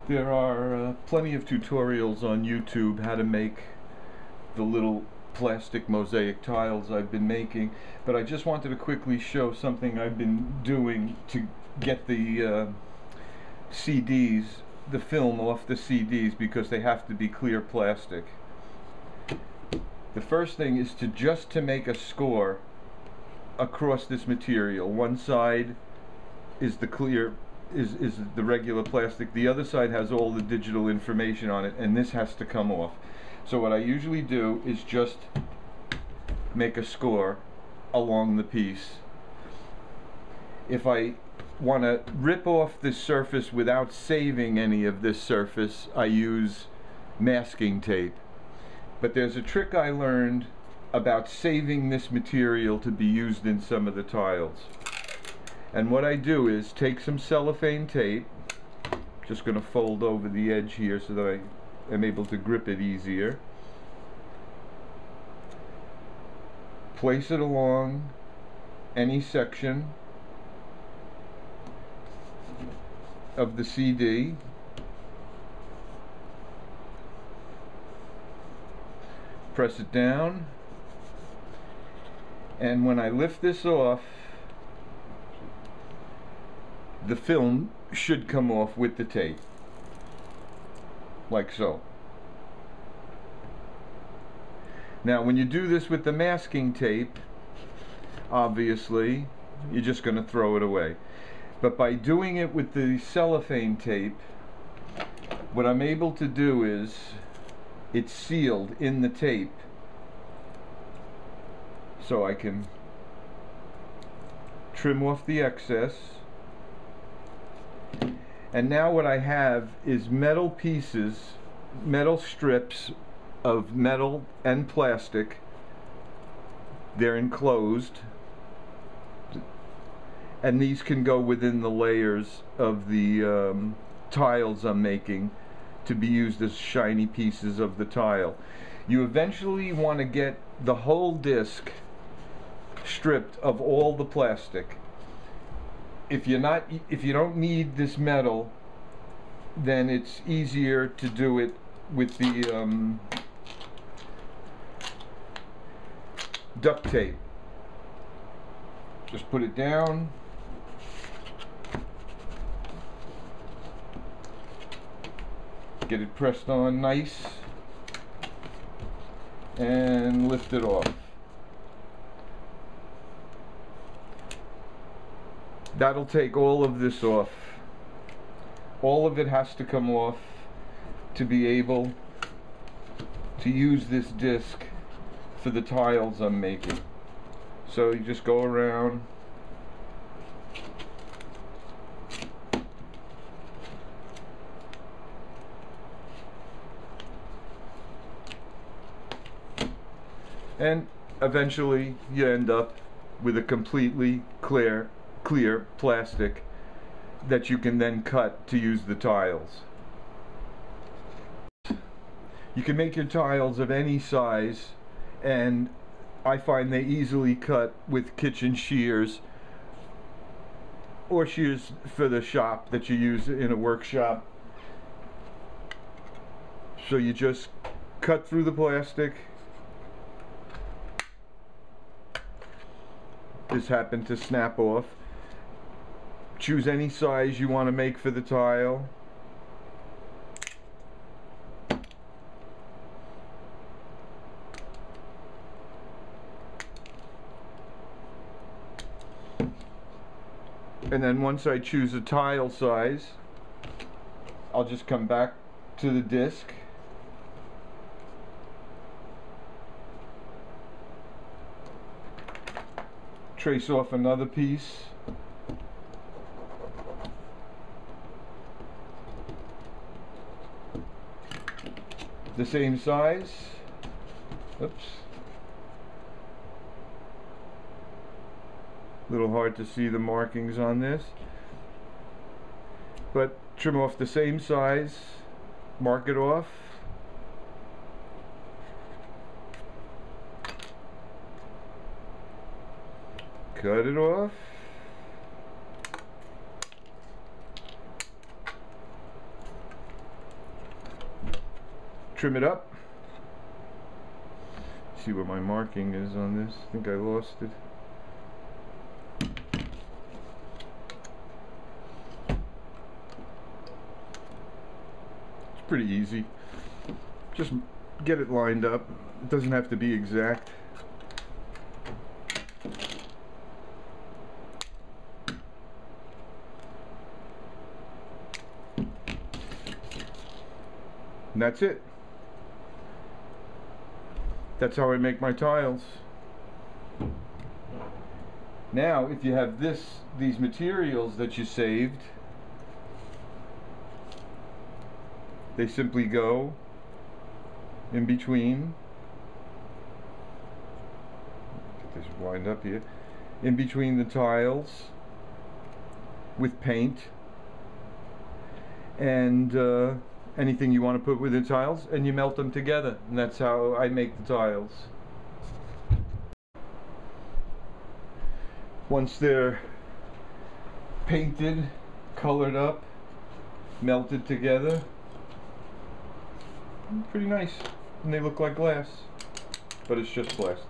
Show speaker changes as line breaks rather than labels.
There are plenty of tutorials on YouTube how to make the little plastic mosaic tiles I've been making, but I just wanted to quickly show something I've been doing to get the CDs, the film off the CDs, because they have to be clear plastic. The first thing is to make a score across this material. One side is the clear, is the regular plastic. The other side has all the digital information on it, and this has to come off. So what I usually do is just make a score along the piece. If I want to rip off this surface without saving any of this surface, I use masking tape. But there's a trick I learned about saving this material to be used in some of the tiles. And what I do is take some cellophane tape, just going to fold over the edge here so that I am able to grip it easier. Place it along any section of the CD. Press it down, and when I lift this off, the film should come off with the tape, like so. Now when you do this with the masking tape, obviously you're just going to throw it away. But by doing it with the cellophane tape, what I'm able to do is, it's sealed in the tape, so I can trim off the excess. And now what I have is metal pieces, metal strips of metal and plastic. They're enclosed, and these can go within the layers of the tiles I'm making to be used as shiny pieces of the tile. You eventually want to get the whole disc stripped of all the plastic. If you don't need this metal, then it's easier to do it with the duct tape. Just put it down. Get it pressed on nice and lift it off. That'll take all of this off. All of it has to come off to be able to use this disc for the tiles I'm making. So you just go around, and eventually you end up with a completely clear plastic that you can then cut to use the tiles. You can make your tiles of any size, and I find they easily cut with kitchen shears or shears for the shop that you use in a workshop. So you just cut through the plastic. This happened to snap off. Choose any size you want to make for the tile. And then once I choose a tile size, I'll just come back to the disc. Trace off another piece. The same size. Oops. A little hard to see the markings on this. But trim off the same size. Mark it off. Cut it off. trim it up. See where my marking is on this. I think I lost it. It's pretty easy. Just get it lined up. It doesn't have to be exact. And that's it. That's how I make my tiles. Now, if you have these materials that you saved, they simply go in between. Get this lined up here. In between the tiles with paint and anything you want to put with the tiles, and you melt them together, and that's how I make the tiles. Once they're painted, colored up, melted together, pretty nice, and they look like glass, but it's just plastic.